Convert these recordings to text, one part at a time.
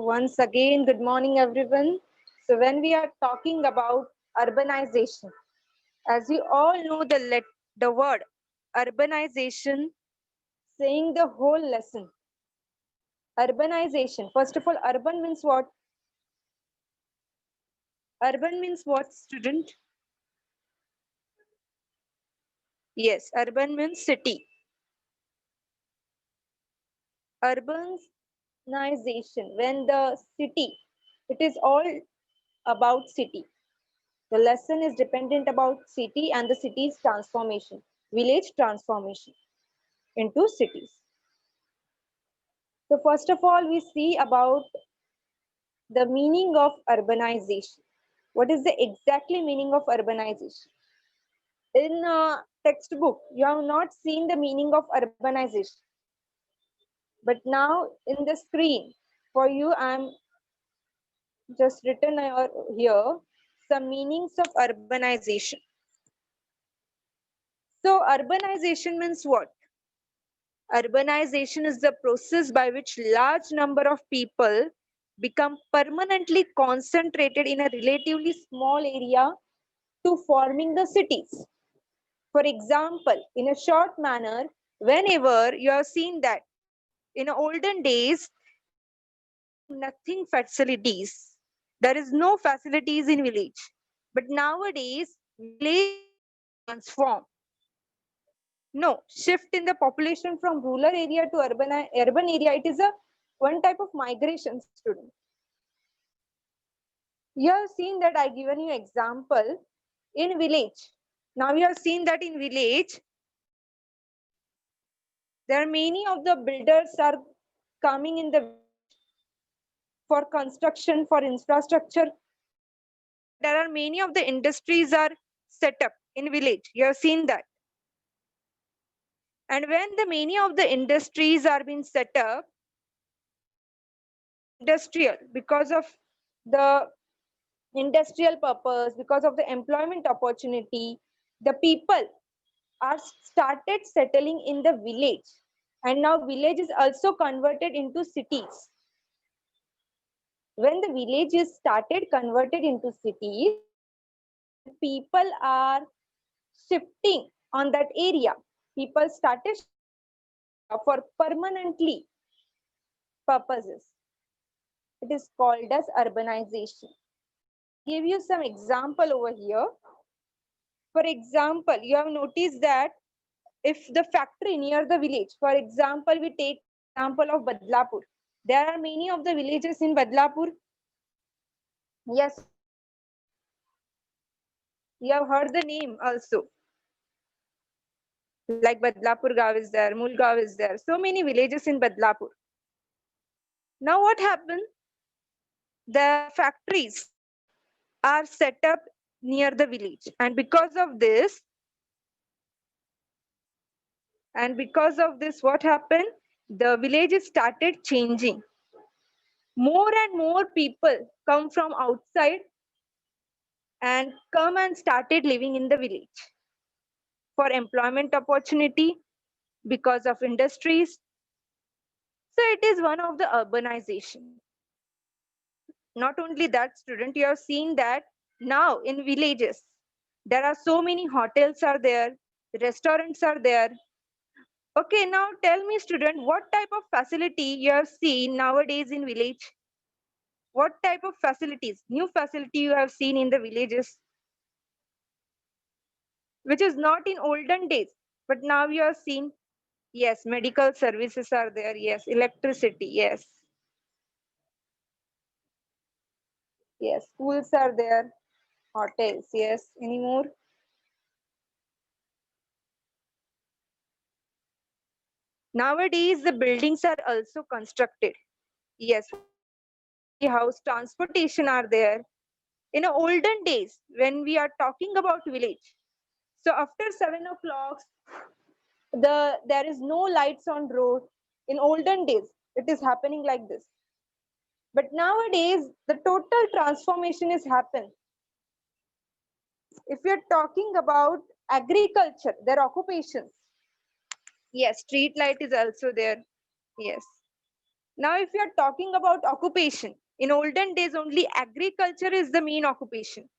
once again, good morning, everyone. So when we are talking about urbanization, as you all know the word urbanization, saying the whole lesson. Urbanization. First of all, urban means what? Urban means what, student? Yes, urban means city. Urbanization, when the city, it is all about city. The lesson is dependent about city and the city's transformation, village transformation into cities. So first of all, we see about the meaning of urbanization. What is the exactly meaning of urbanization? In a textbook, you have not seen the meaning of urbanization. But now in the screen, for you, I'm just written here some meanings of urbanization. So urbanization means what? Urbanization is the process by which large number of people become permanently concentrated in a relatively small area to forming the cities. For example, in a short manner, whenever you have seen that in olden days, nothing facilities. There is no facilities in village. But nowadays, village transform. No, shift in the population from rural area to urban area. It is a one type of migration, student. You have seen that I given you example in village. Now you have seen that in village, there are many of the builders are coming in the for construction, for infrastructure. There are many of the industries are set up in village. You have seen that. And when the many of the industries are being set up, industrial, because of the industrial purpose, because of the employment opportunity, the people are started settling in the village. And now village is also converted into cities. When the village is started converted into cities, people are shifting on that area. People started for permanently purposes. It is called as urbanization. Give you some example over here. For example, you have noticed that if the factory near the village, for example, we take example of Badlapur. There are many of the villages in Badlapur. Yes, you have heard the name also. Like Badlapur Gav is there, Mulgav is there. So many villages in Badlapur. Now what happened? The factories are set up near the village. And because of this, what happened? The villages started changing. More and more people come from outside and come and started living in the village for employment opportunity because of industries. So it is one of the urbanization. Not only that, student, you have seen that now in villages, there are so many hotels are there, restaurants are there. Okay, now tell me, student, what type of facility you have seen nowadays in village? What type of facilities, new facility you have seen in the villages, which is not in olden days, but now you have seen? Yes, medical services are there. Yes, electricity. Yes, yes, schools are there. Hotels. Yes, any more? Nowadays, the buildings are also constructed. Yes, house transportation are there. In olden days, when we are talking about village, so after 7 o'clock, there is no lights on road. In olden days, it is happening like this. But nowadays, the total transformation is happened. If you're talking about agriculture, their occupations, yes, street light is also there. Yes. Now, if you are talking about occupation, in olden days, only agriculture is the main occupation.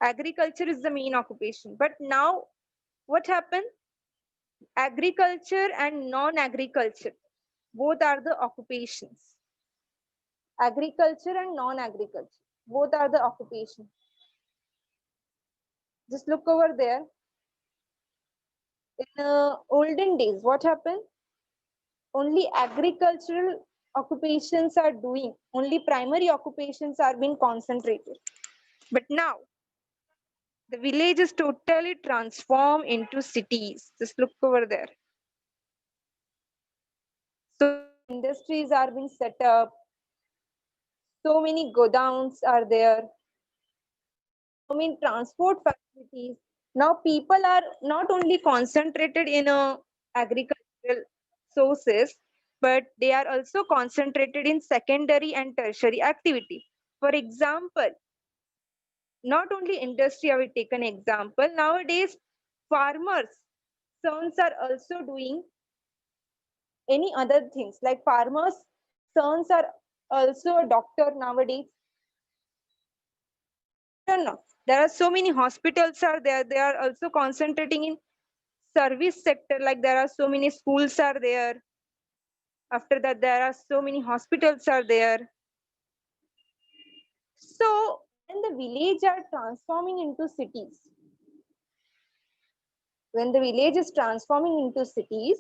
Agriculture is the main occupation. But now, what happened? Agriculture and non-agriculture, both are the occupations. Agriculture and non-agriculture, both are the occupation. Just look over there. In olden days, what happened? Only agricultural occupations are doing, only primary occupations are being concentrated. But now, the village is totally transformed into cities. Just look over there. So many industries are being set up. So many godowns are there. So many transport facilities. Now people are not only concentrated in agricultural sources, but they are also concentrated in secondary and tertiary activity. For example, not only industry, I will take an example. Nowadays, farmers' sons are also doing any other things. Like farmers' sons are also a doctor nowadays. No, there are so many hospitals are there. They are also concentrating in service sector. Like there are so many schools are there. After that, there are so many hospitals are there. So when the village are transforming into cities, when the village is transforming into cities,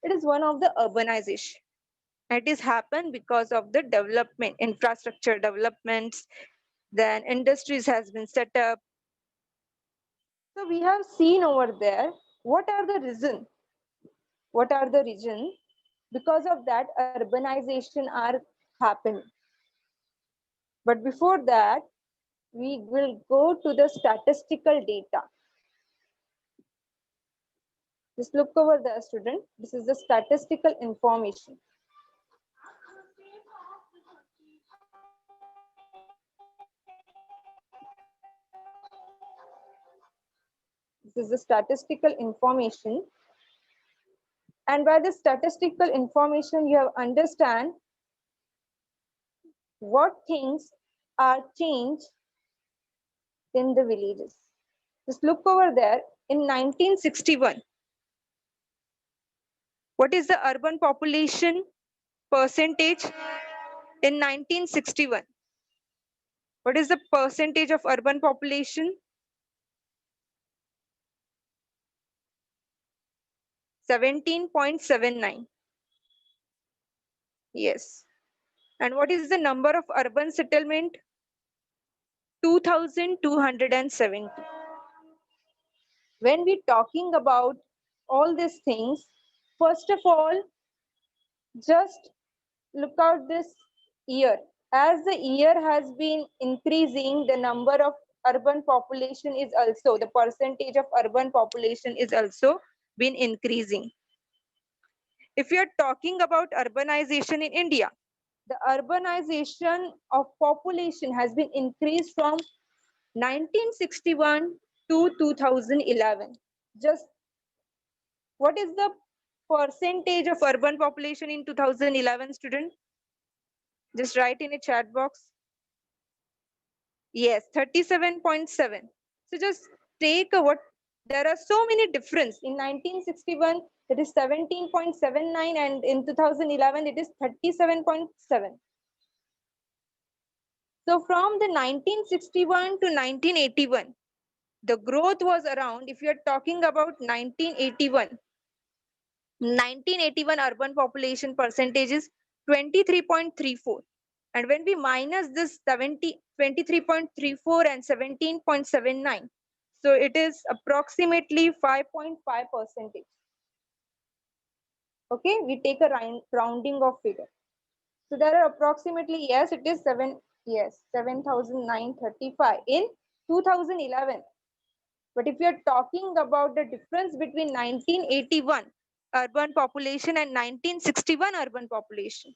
it is one of the urbanization. It is happened because of the development, infrastructure developments, then industries has been set up. So we have seen over there, what are the reasons? What are the reasons? Because of that, urbanization are happening. But before that, we will go to the statistical data. Just look over there, student. This is the statistical information. This is the statistical information. And by the statistical information, you have understand what things are changed in the villages. Just look over there. In 1961, what is the urban population percentage in 1961? What is the percentage of urban population? 17.79. Yes. And what is the number of urban settlement? 2,270. When we talking about all these things, first of all, just look out this year. As the year has been increasing, the number of urban population is also, the percentage of urban population is also been increasing. If you are talking about urbanization in India, the urbanization of population has been increased from 1961 to 2011. Just what is the percentage of urban population in 2011, student? Just write in a chat box. Yes, 37.7. So just take a what, there are so many difference. In 1961, it is 17.79 and in 2011, it is 37.7. So from the 1961 to 1981, the growth was around, if you are talking about 1981, 1981 urban population percentage is 23.34. And when we minus this 23.34 and 17.79, so it is approximately 5.5 percentage. Okay, we take a rounding of figure. So there are approximately, yes, it is 7,935 in 2011. But if you are talking about the difference between 1981 urban population and 1961 urban population,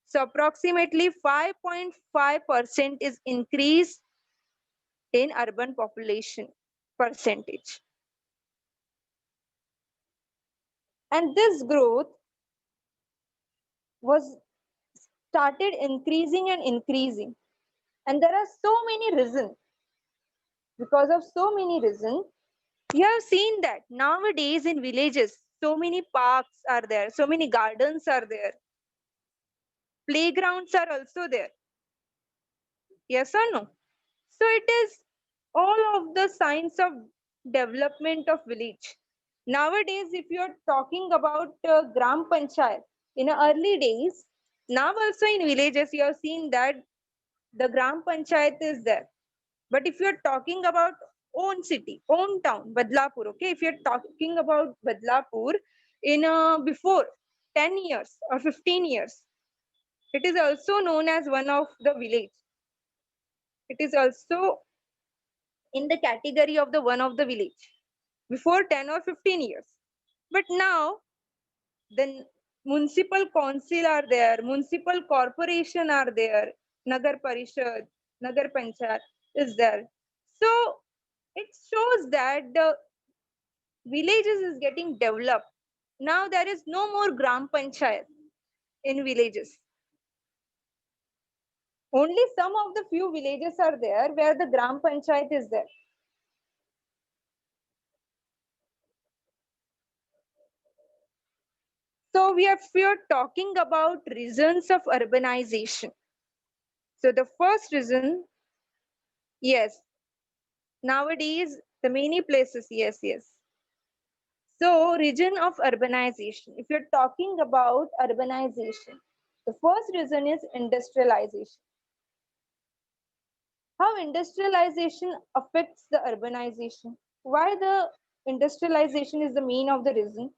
so approximately 5.5% is increase in urban population percentage. And this growth was started increasing and increasing. And there are so many reasons. Because of so many reasons, you have seen that nowadays in villages, so many parks are there, so many gardens are there, playgrounds are also there. Yes or no? So it is all of the signs of development of village. Nowadays, if you're talking about Gram Panchayat, in the early days, now also in villages, you have seen that the Gram Panchayat is there. But if you're talking about own city, own town, Badlapur, okay, if you're talking about Badlapur in before 10 years or 15 years, it is also known as one of the village. It is also in the category of the one of the village before 10 or 15 years. But now the municipal council are there, municipal corporation are there, Nagar Parishad, Nagar Panchayat is there. So it shows that the villages is getting developed. Now there is no more Gram Panchayat in villages. Only some of the few villages are there where the Gram Panchayat is there. So we are talking about reasons of urbanization. So the first reason, yes, nowadays the many places, yes, yes. So region of urbanization. If you're talking about urbanization, the first reason is industrialization. How industrialization affects the urbanization? Why the industrialization is the main of the reason?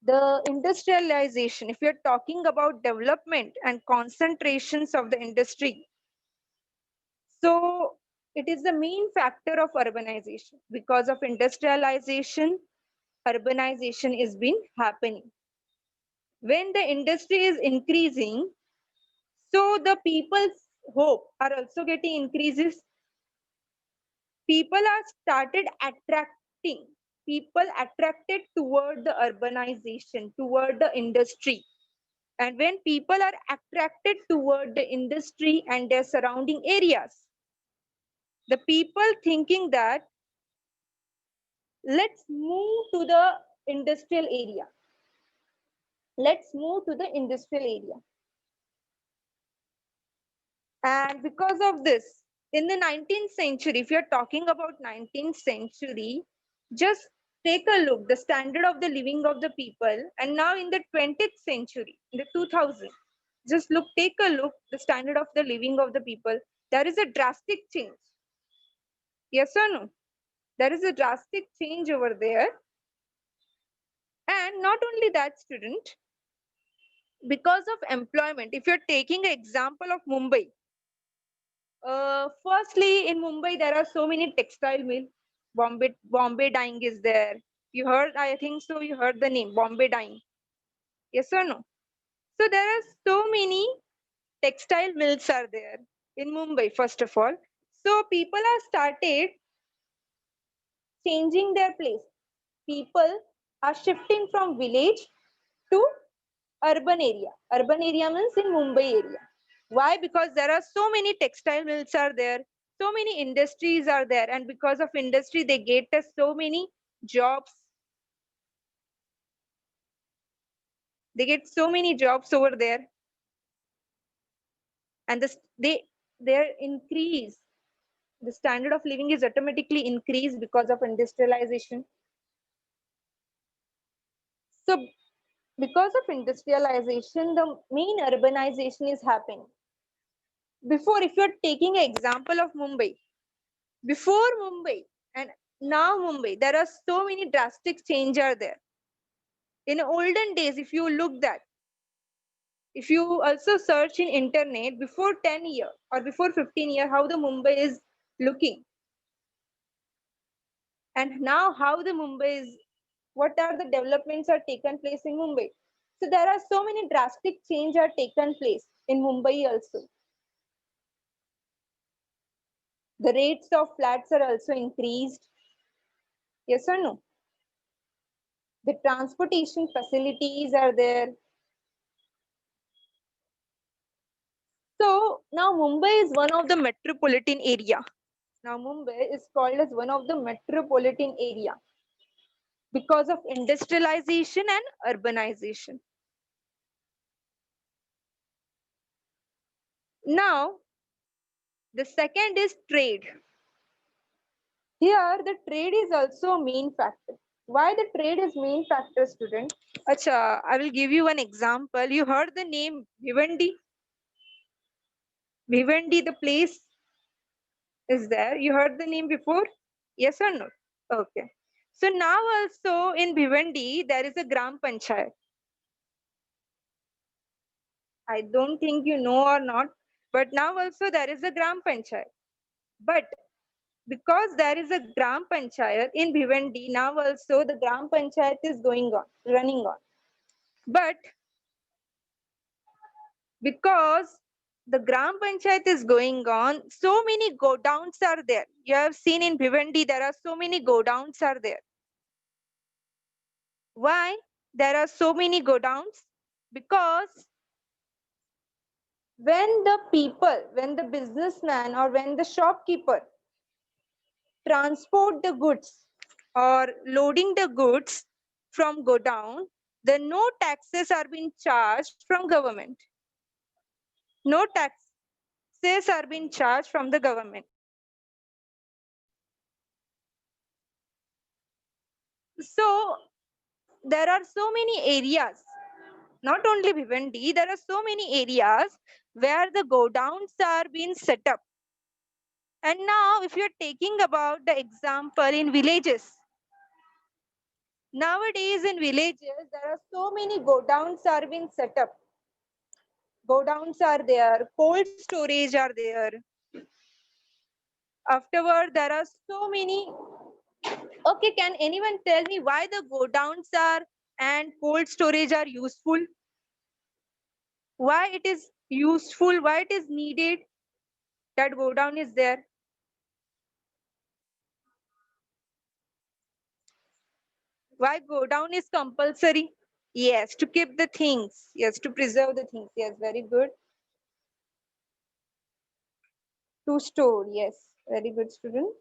The industrialization, if you're talking about development and concentrations of the industry, so it is the main factor of urbanization. Because of industrialization, urbanization is been happening. When the industry is increasing, so the people's hope are also getting increases. People are started attracting, people attracted toward the urbanization, toward the industry. And when people are attracted toward the industry and their surrounding areas, the people thinking that let's move to the industrial area. Let's move to the industrial area. And because of this, in the 19th century, if you're talking about 19th century, just take a look, the standard of the living of the people. And now in the 20th century, in the 2000, just look, take a look, the standard of the living of the people. There is a drastic change. Yes or no? There is a drastic change over there. And not only that, student, because of employment, if you're taking an example of Mumbai, firstly, in Mumbai, there are so many textile mills. Bombay dyeing is there. You heard, I think so, you heard the name, Bombay dyeing. Yes or no? So there are so many textile mills are there in Mumbai, first of all. So people are started changing their place. People are shifting from village to urban area. Urban area means in Mumbai area. Why? Because there are so many textile mills are there, so many industries are there, and because of industry, they get us so many jobs. They get so many jobs over there, and their increase. The standard of living is automatically increased because of industrialization. So because of industrialization, the main urbanization is happening. Before, if you're taking an example of Mumbai, before Mumbai and now Mumbai, there are so many drastic change are there. In olden days, if you look that, if you also search in internet before 10 year or before 15 year, how the Mumbai is looking, and now how the Mumbai is, what are the developments are taken place in Mumbai. So there are so many drastic change are taken place in Mumbai also. The rates of flats are also increased. Yes or no? The transportation facilities are there. So now Mumbai is one of the metropolitan area. Now Mumbai is called as one of the metropolitan area because of industrialization and urbanization. Now the second is trade. Here the trade is also a main factor. Why the trade is main factor, student? Acha, I will give you one example. You heard the name Bhiwandi? Bhiwandi, the place is there. You heard the name before? Yes or no? Okay. So now also in Bhiwandi, there is a Gram Panchayat. I don't think you know or not, but now also there is a Gram Panchayat. But because there is a Gram Panchayat in Bhiwandi, now also the Gram Panchayat is going on, running on. But because the Gram Panchayat is going on, so many go downs are there. You have seen in Bhiwandi, there are so many go downs are there. Why there are so many go downs? Because when the people, when the businessman or when the shopkeeper transport the goods or loading the goods from go down, then no taxes are being charged from government. No taxes are being charged from the government. So there are so many areas, not only Bhiwandi, there are so many areas where the go downs are being set up. And now if you're taking about the example in villages, nowadays in villages, there are so many go downs are being set up. Go downs are there, cold storage are there. Afterward, there are so many. Okay, can anyone tell me why the go downs are and cold storage are useful? Why it is useful? Why it is needed that go down is there? Why go down is compulsory? Yes, to keep the things. Yes, to preserve the things. Yes, very good. To store. Yes, very good, student.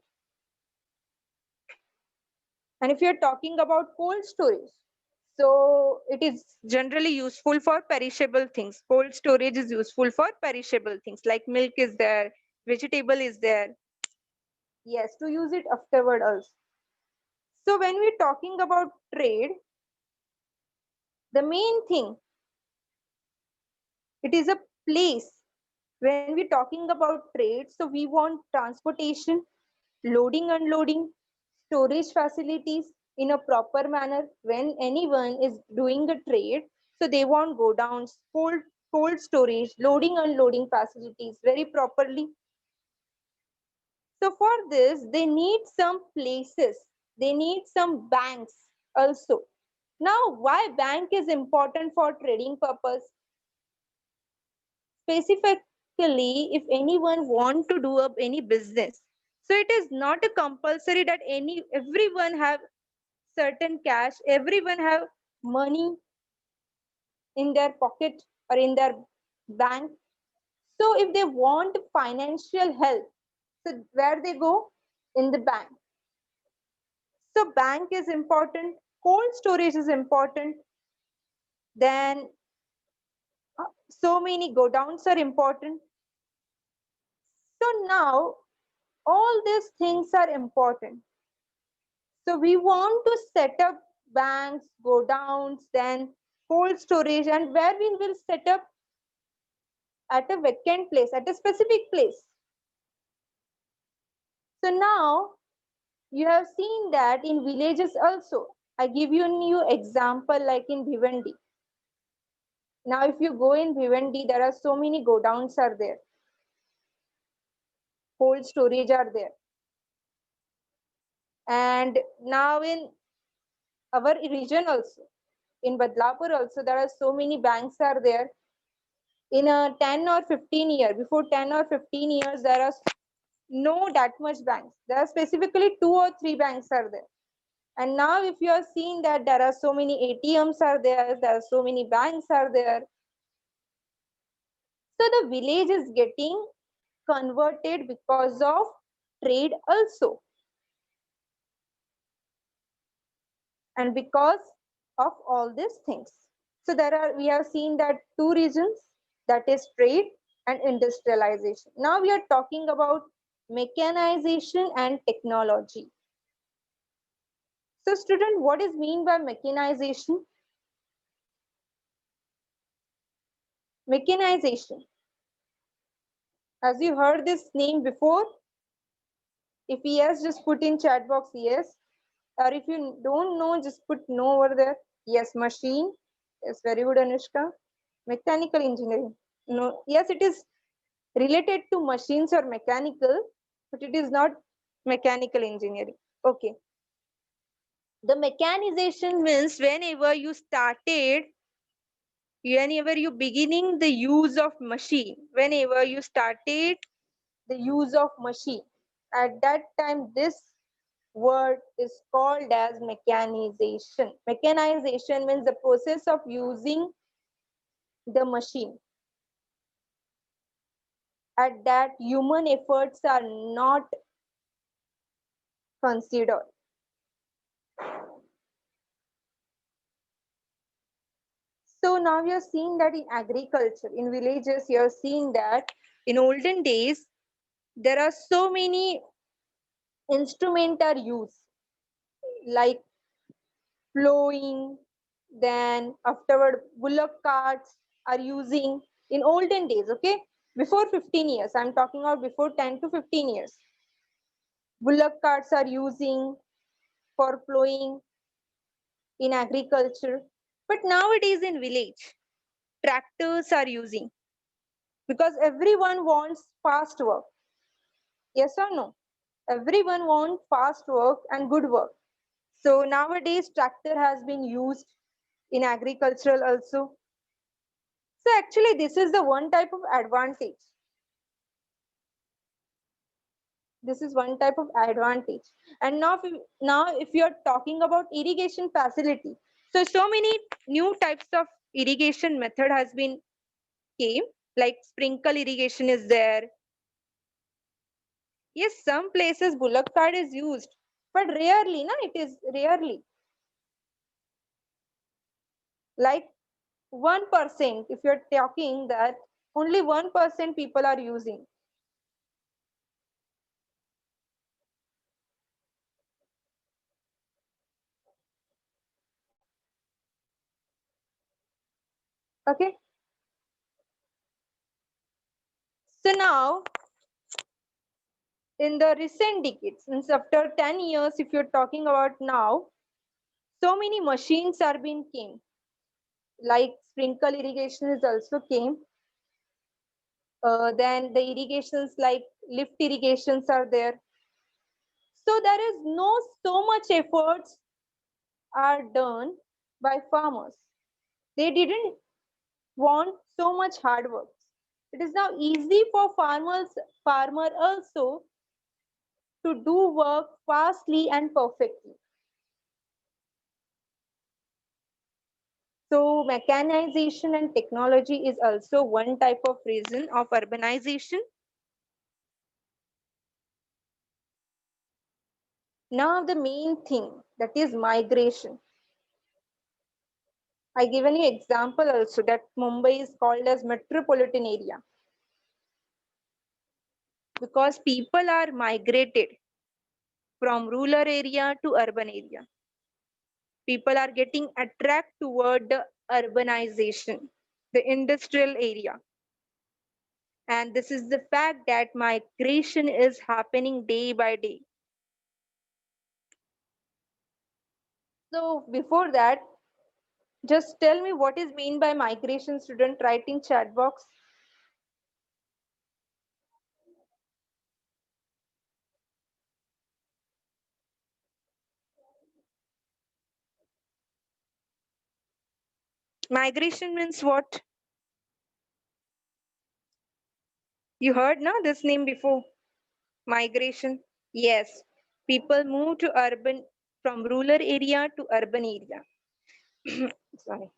And if you're talking about cold storage, so it is generally useful for perishable things. Cold storage is useful for perishable things like milk is there, vegetable is there. Yes, to use it afterward also. So when we're talking about trade, the main thing, it is a place. When we're talking about trade, so we want transportation, loading, unloading, storage facilities in a proper manner. When anyone is doing a trade, so they want go downs, cold storage, loading, unloading facilities very properly. So for this, they need some places, they need some banks also. Now, why bank is important for trading purpose? Specifically, if anyone want to do up any business, so it is not a compulsory that everyone have certain cash, everyone have money in their pocket or in their bank. So if they want financial help, so where they go? In the bank. So bank is important, cold storage is important, then so many go downs are important. So now all these things are important. So we want to set up banks, go downs, then cold storage, and where we will set up at a vacant place, at a specific place. So now you have seen that in villages also. I give you a new example like in Bhiwandi. Now if you go in Bhiwandi, there are so many go downs are there. Cold storage are there. And now in our region also, in Badlapur also, there are so many banks are there. In a 10 or 15 year, before 10 or 15 years, there are no that much banks. There are specifically 2 or 3 banks are there. And now if you are seeing that there are so many ATMs are there are so many banks are there. So the village is getting converted because of trade also, and because of all these things. So we have seen that two reasons, that is trade and industrialization. Now we are talking about mechanization and technology. So student, what is mean by mechanization? Mechanization, as you heard this name before? If yes, just put in chat box yes, or if you don't know, just put no over there. Yes, machine. Yes, very good, Anushka. Mechanical engineering. No, yes, it is related to machines or mechanical, but it is not mechanical engineering. Okay. The mechanization means whenever you beginning the use of machine, whenever you started the use of machine, at that time this word is called as mechanization. Mechanization means the process of using the machine. At that, human efforts are not considered. So now we are seeing that in agriculture, in villages, you are seeing that in olden days, there are so many instruments are used, like plowing, then afterward bullock carts are using in olden days, okay? Before 15 years, I'm talking about before 10 to 15 years. Bullock carts are using for plowing in agriculture. But nowadays in village, tractors are using because everyone wants fast work. Yes or no? Everyone wants fast work and good work. So nowadays tractor has been used in agricultural also. So actually this is the one type of advantage. This is one type of advantage. And now if you're talking about irrigation facility, so many new types of irrigation method has been came, like sprinkle irrigation is there. Yes, some places bullock cart is used, but rarely, na, it is rarely. Like 1%, if you're talking that only 1% people are using. Okay. So now in the recent decades, since after 10 years, if you're talking about now, so many machines are being came. Like sprinkle irrigation is also came. Then the irrigations like lift irrigations are there. So there is no so much efforts are done by farmers. They didn't want so much hard work. It is now easy for farmer also to do work fastly and perfectly. So mechanization and technology is also one type of reason of urbanization. Now the main thing, that is migration. I given you example also that Mumbai is called as metropolitan area because people are migrated from rural area to urban area. People are getting attracted toward the urbanization, the industrial area. And this is the fact that migration is happening day by day. So before that, just tell me what is mean by migration, student. Write in chat box. Migration means what? You heard na this name before? Migration. Yes. People move to urban from rural area to urban area. Sorry.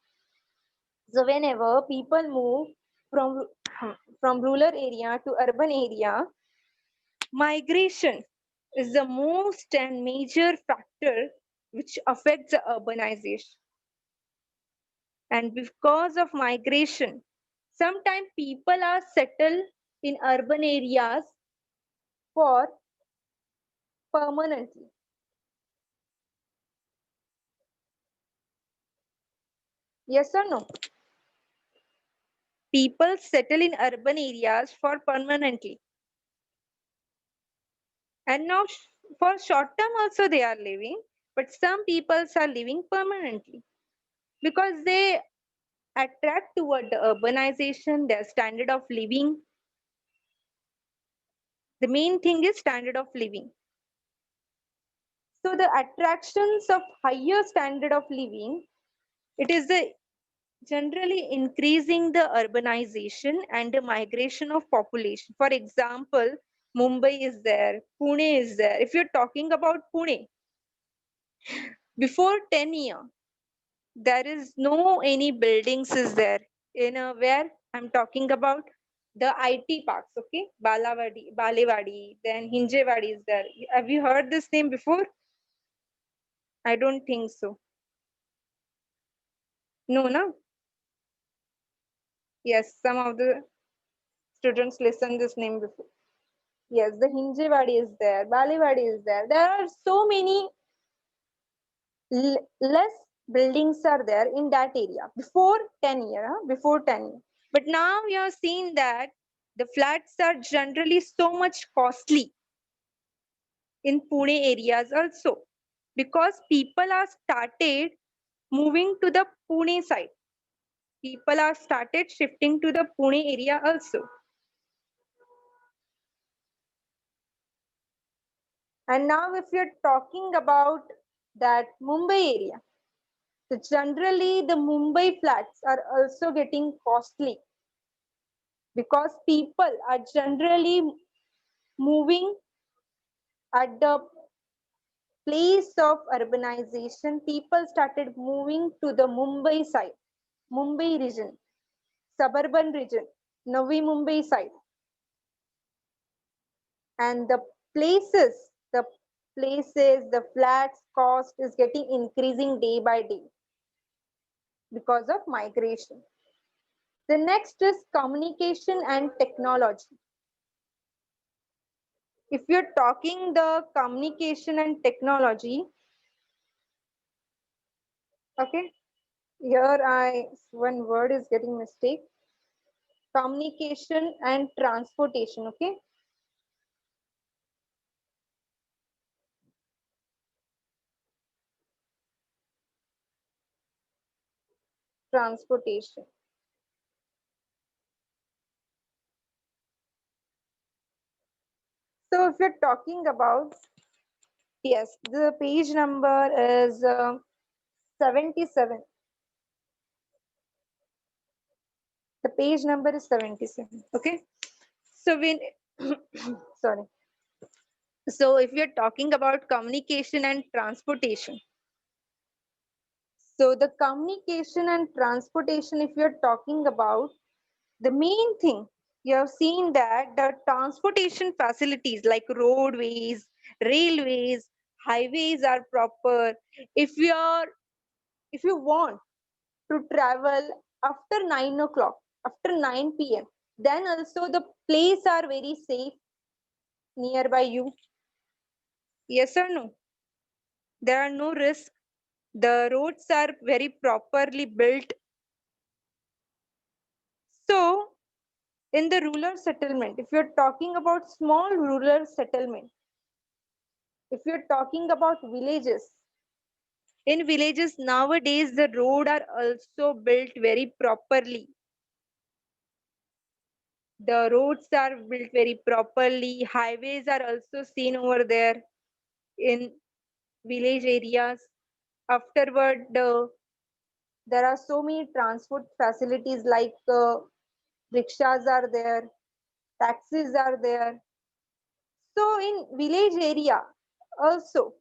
So whenever people move from from rural area to urban area, migration is the most and major factor which affects the urbanization. And because of migration, sometimes people are settled in urban areas for permanently. Yes or no? People settle in urban areas for permanently. And now for short term also they are living, but some people are living permanently because they attract toward the urbanization, their standard of living. The main thing is standard of living. So the attractions of higher standard of living, it is the generally increasing the urbanization and the migration of population. For example, Mumbai is there, Pune is there. If you're talking about Pune, before 10 years, there is no any buildings is there in where I'm talking about the IT parks, okay? Balewadi, then Hinjewadi is there. Have you heard this name before? I don't think so. No, no? Yes, some of the students listen this name before. Yes, the Hinjewadi is there, Balewadi is there. There are so many less buildings are there in that area before 10 years, before 10 years. But now we have seen that the flats are generally so much costly in Pune areas also because people are started moving to the Pune side. People are started shifting to the Pune area also. And now if you're talking about that Mumbai area, so generally the Mumbai flats are also getting costly because people are generally moving at the place of urbanization. People started moving to the Mumbai side, Mumbai region, suburban region, Navi Mumbai side. And places, the the flats cost is getting increasing day by day because of migration. The next is communication and technology. If you're talking the communication and technology, okay, here one word is getting mistake. Communication and transportation, okay? Transportation. So if you're talking about, yes, the page number is 77. The page number is 77, okay? So when, sorry. So if you're talking about communication and transportation, so the communication and transportation, if you're talking about, the main thing, you have seen that the transportation facilities like roadways, railways, highways are proper. If you're if you want to travel after 9 o'clock, after 9 p.m., then also the place are very safe nearby you. Yes or no? There are no risks. The roads are very properly built. So in the rural settlement, if you're talking about small rural settlement, if you're talking about villages, in villages nowadays the road are also built very properly. The roads are built very properly. Highways are also seen over there in village areas. Afterward, there are so many transport facilities like rickshaws are there, taxis are there. So in village area also,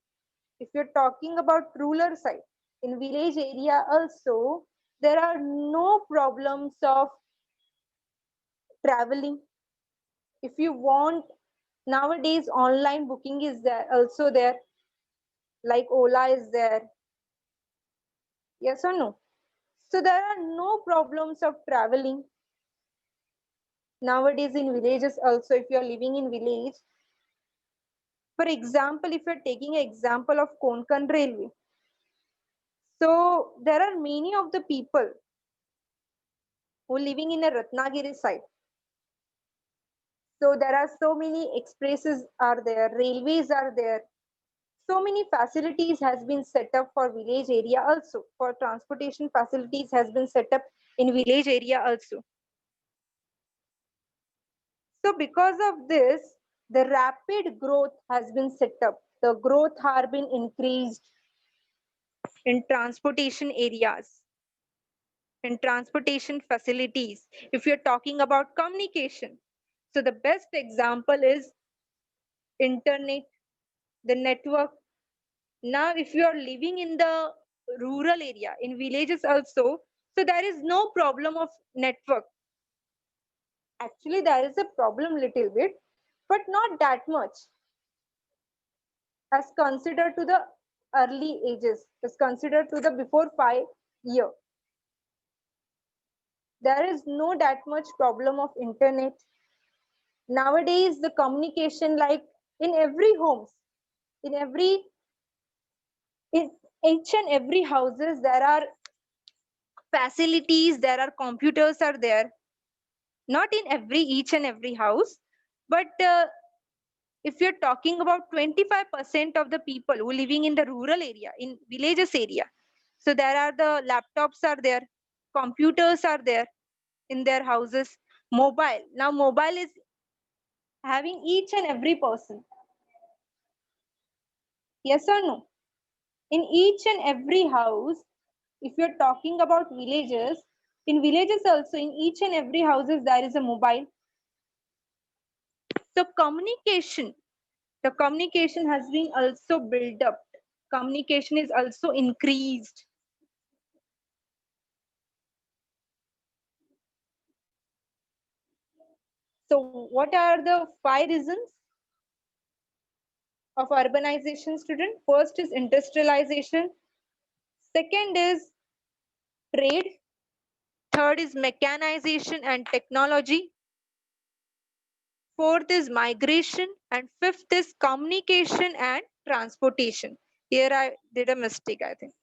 if you're talking about rural side, in village area also, there are no problems of traveling. If you want, nowadays online booking is there, also there, like Ola is there. Yes or no? So there are no problems of traveling. Nowadays in villages also, if you are living in village, for example, if you're taking an example of Konkan Railway, so there are many of the people who are living in a Ratnagiri side. So there are so many expresses are there, railways are there. So many facilities has been set up for village area also. For transportation facilities has been set up in village area also. So because of this, the rapid growth has been set up. The growth has been increased in transportation areas, in transportation facilities. If you're talking about communication, so the best example is internet, the network. Now, if you are living in the rural area, in villages also, so there is no problem of network. Actually, there is a problem little bit, but not that much as considered to the early ages, as considered to the before 5 year. There is no that much problem of internet. Nowadays, the communication, like in every homes, in every, in each and every houses, there are facilities, there are computers are there. Not in every each and every house, but if you're talking about 25% of the people who are living in the rural area, in villages area, so there are the laptops are there, computers are there in their houses. Mobile, now mobile is having each and every person. Yes or no? In each and every house, if you're talking about villages, in villages also, in each and every houses there is a mobile. So communication, the communication has been also built up. Communication is also increased. So what are the 5 reasons of urbanization, student? First is industrialization. Second is trade. Third is mechanization and technology. Fourth is migration. And fifth is communication and transportation. Here I did a mistake, I think.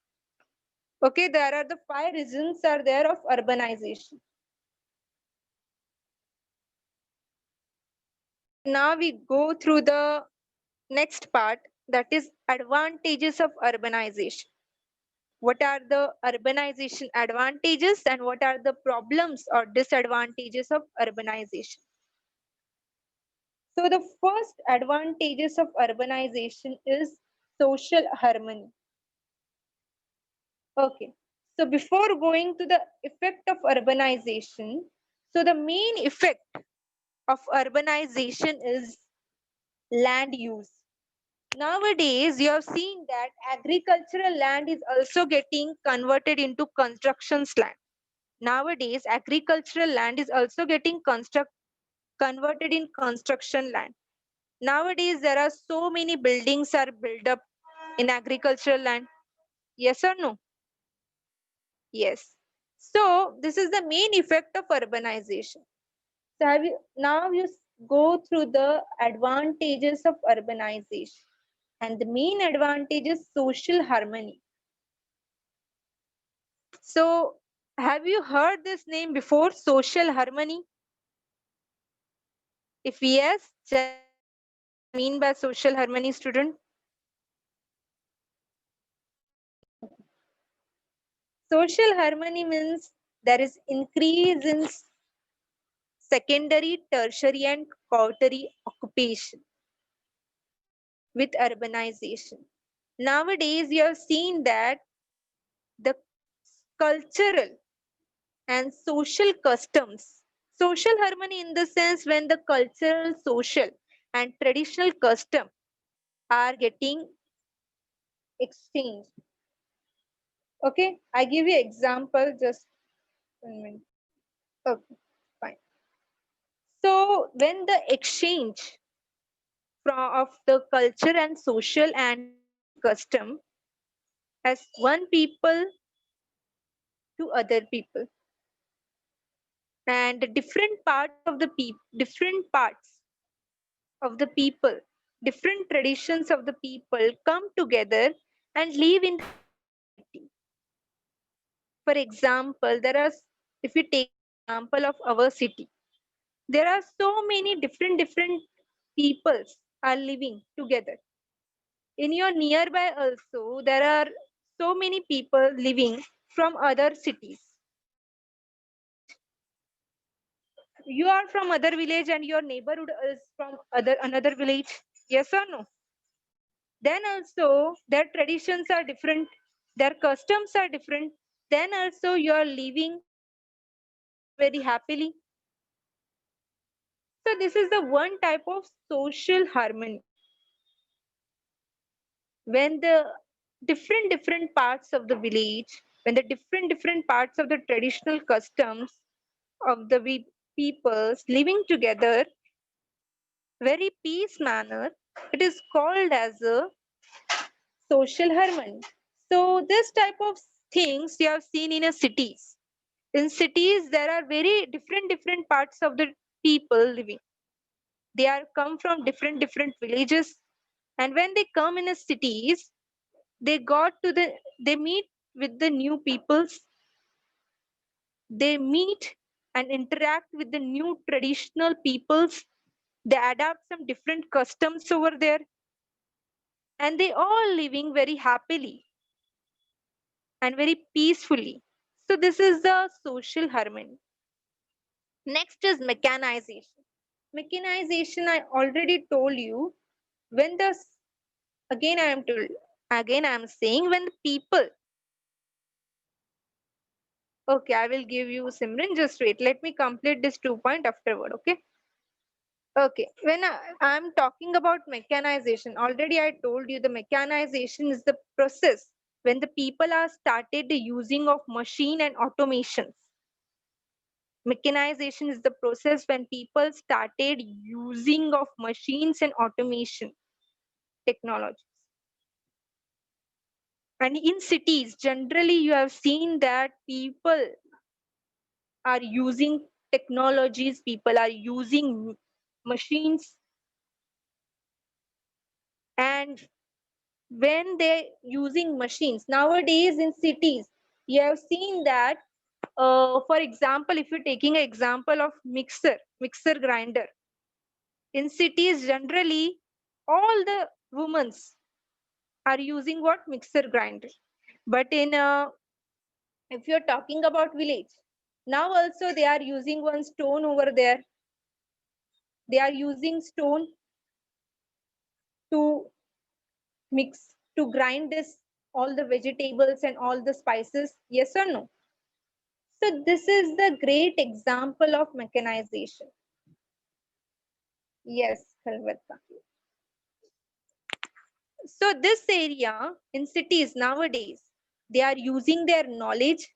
Okay, there are the 5 reasons are there of urbanization. Now we go through the next part, that is advantages of urbanization. What are the urbanization advantages and what are the problems or disadvantages of urbanization? So the first advantages of urbanization is social harmony. Okay, so before going to the effect of urbanization, so the main effect of urbanization is land use. Nowadays, you have seen that agricultural land is also getting converted into construction land. Nowadays, agricultural land is also getting converted in construction land. Nowadays, there are so many buildings are built up in agricultural land. Yes or no? Yes. So this is the main effect of urbanization. So have you now you go through the advantages of urbanization. And the main advantage is social harmony. So have you heard this name before, social harmony? If yes, just mean by social harmony, student? Social harmony means there is increase in secondary, tertiary, and quaternary occupation with urbanization. Nowadays, you have seen that the cultural and social customs, social harmony in the sense when the cultural, social, and traditional custom are getting exchanged. Okay, I give you example, just 1 minute. Okay, fine. So when the exchange of the culture and social and traditional custom as one people to other people, and the different parts of the people, different traditions of the people come together and live in the society. For example, if we take an example of our city, there are so many different peoples are living together. In your nearby also, there are so many people living from other cities, other village. You are from other village and your neighborhood is from other another village. Yes or no? Then also their traditions are different, their customs are different. Then also you are living together very happily. So this is the one type of social harmony, when the different parts of the village, when the different parts of the traditional customs of the peoples living together very peace manner, it is called as a social harmony. So this type of things you have seen in a cities. In cities there are very different parts of the people living. They are come from different villages, and when they come in a cities, they meet with the new peoples, they meet and interact with the new traditional peoples, they adapt some different customs over there, and they all living very happily and very peacefully. So this is the social harmony. Next is mechanization. Mechanization, I already told you, when the again I am told again I am saying, when the people, okay, I will give you Simran, just wait, let me complete this 2 point afterward. Okay. Okay, when I'm talking about mechanization, already I told you the mechanization is the process when the people are started the using of machine and automations. Mechanization is the process when people started using of machines and automation technologies. And in cities, generally you have seen that people are using technologies, people are using machines, and when they're using machines nowadays in cities, you have seen that, for example, if you're taking an example of mixer grinder, in cities generally all the women are using what, mixer grinder. But in if you're talking about village, now also they are using one stone over there, they are using stone to mix, to grind this all the vegetables and all the spices. Yes or no? So this is the great example of mechanization. Yes, Khalwata. So this area in cities nowadays, they are using their knowledge,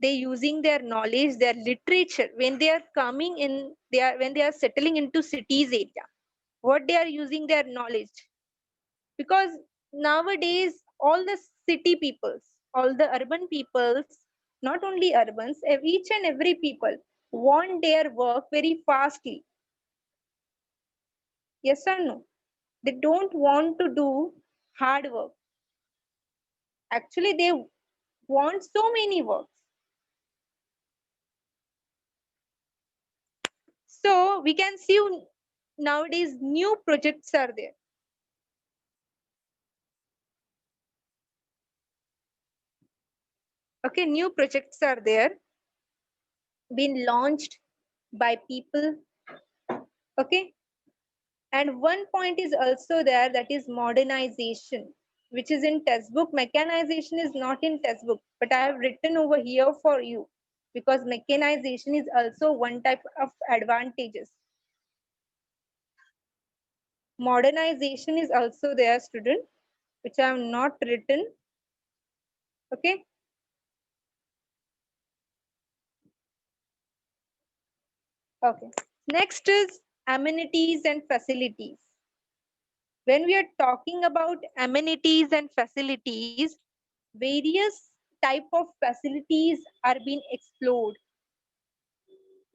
their literature when they are coming in, when they are settling into cities area. What they are using their knowledge, because nowadays all the city peoples, all the urban peoples, not only urbans, each and every people want their work very fastly. Yes or no? They don't want to do hard work. Actually, they want so many works. So we can see nowadays new projects are there. Okay, new projects are there, being launched by people. Okay, and one point is also there, that is modernization, which is in textbook. Mechanization is not in textbook, but I have written over here for you, because mechanization is also one type of advantages. Modernization is also there, student, which I have not written. Okay. Okay. Next is amenities and facilities. When we are talking about amenities and facilities, various type of facilities are being explored.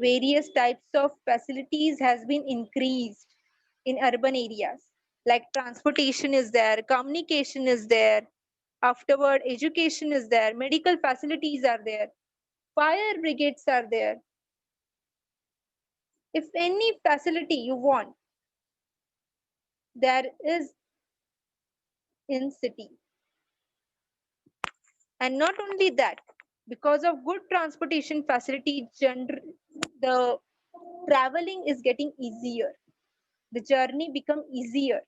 Various types of facilities has been increased in urban areas. Like transportation is there, communication is there, afterward education is there, medical facilities are there, fire brigades are there. If any facility you want, there is in city. And not only that, because of good transportation facility, the traveling is getting easier. The journey become easier.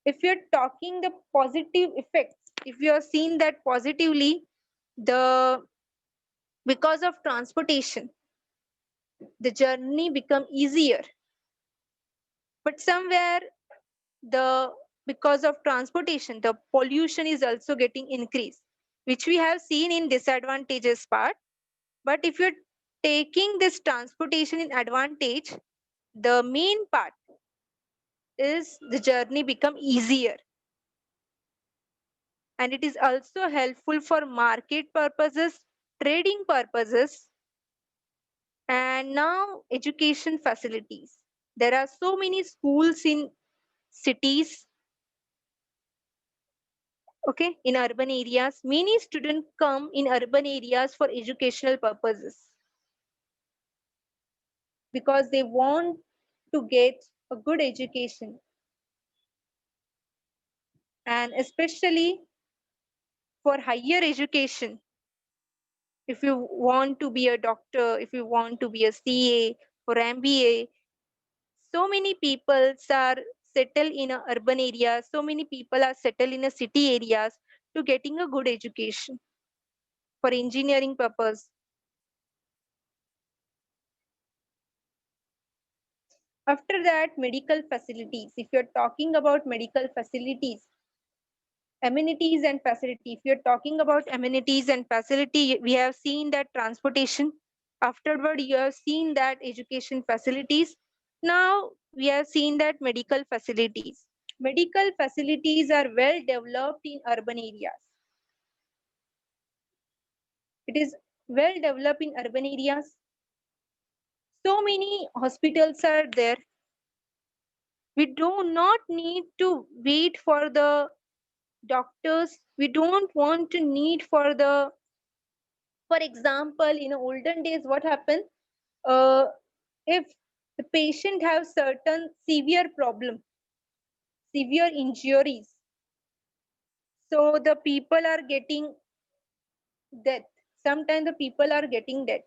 If you're talking the positive effects, if you are seeing that positively, the because of transportation, the journey become easier. But somewhere the because of transportation, the pollution is also getting increased, which we have seen in disadvantages part. But if you're taking this transportation in advantage, the main part is the journey become easier, and it is also helpful for market purposes, trading purposes, and now education facilities. There are so many schools in cities, okay, in urban areas. Many students come in urban areas for educational purposes because they want to get a good education, and especially for higher education. If you want to be a doctor, if you want to be a CA or MBA, so many people are settled in a urban areas, so many people are settled in a city areas to getting a good education for engineering purpose. After that, medical facilities. If you're talking about medical facilities, amenities and facility. If you're talking about amenities and facility, we have seen that transportation. Afterward, you have seen that education facilities. Now we have seen that medical facilities. Medical facilities are well developed in urban areas. It is well developed in urban areas. So many hospitals are there. We do not need to wait for the doctors. We don't want to need for the, for example, in olden days, what happened? Uh, if the patient have certain severe problem, severe injuries, so the people are getting death. Sometimes the people are getting death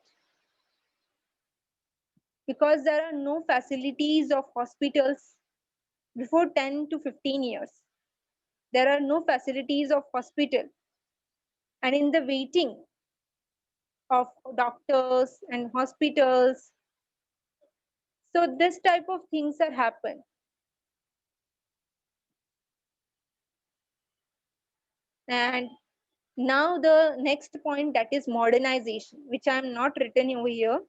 because there are no facilities of hospitals before 10 to 15 years. There are no facilities of hospital, and in the waiting of doctors and hospitals, so this type of things are happen. And now the next point, that is modernization, which I am not written over here.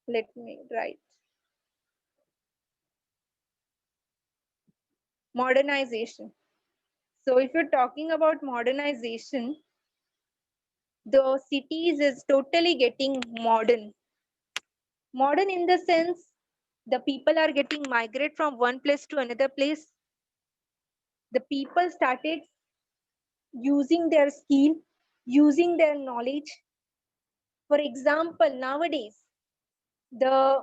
Let me write. Modernization. So if you're talking about modernization, the cities is totally getting modern. Modern in the sense the people are getting migrate from one place to another place. The people started using their skill, using their knowledge. For example, nowadays, the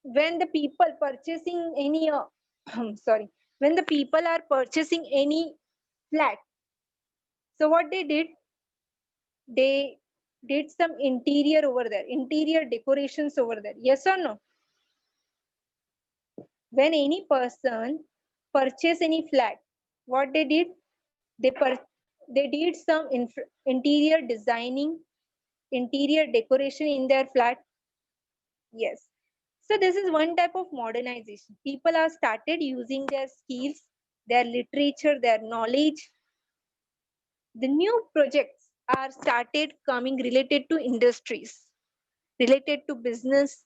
when the people purchasing any sorry, when the people are purchasing any flat, so what they did, they did some interior over there, interior decorations over there, yes or no? When any person purchase any flat, what they did, they they did some interior designing, interior decoration in their flat. Yes. So this is one type of modernization. People are started using their skills, their literature, their knowledge. The new projects are started coming related to industries. related to business.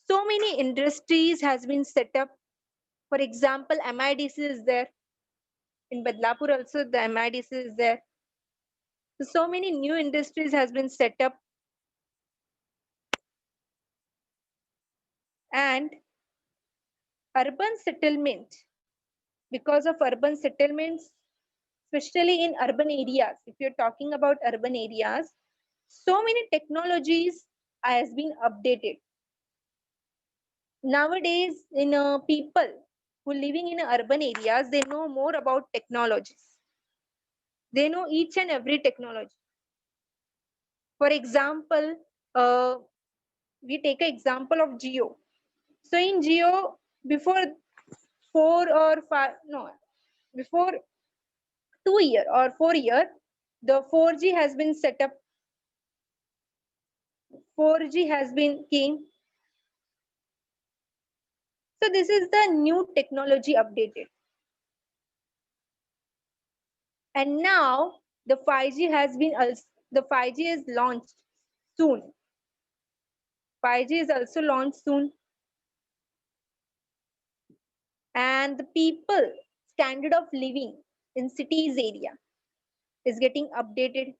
So many industries has been set up. For example, MIDC is there. In Badlapur also the MIDC is there. So many new industries has been set up. And urban settlement, because of urban settlements, especially in urban areas, if you're talking about urban areas, so many technologies has been updated. Nowadays, people who living in urban areas, they know more about technologies. They know each and every technology. For example, we take an example of Geo. So in Geo, before 4 or 5, no, before 2 year or 4 year, the 4G has been set up. 4G has been came. So this is the new technology updated. And now the 5G has been the 5G is launched soon. 5G is also launched soon. And the people standard of living in cities area is getting updated,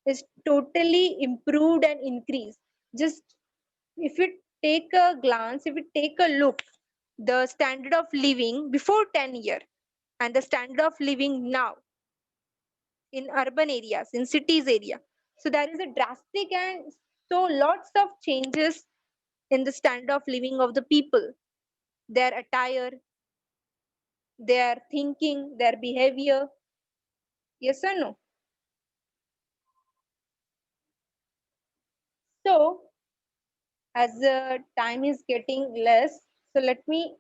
is totally improved and increased. Just if you take a glance, if you take a look, the standard of living before 10 year and the standard of living now in urban areas, in cities area. So there is a drastic and so lots of changes in the standard of living of the people, their attire, their thinking, their behavior. Yes or no? So as the time is getting less, so let me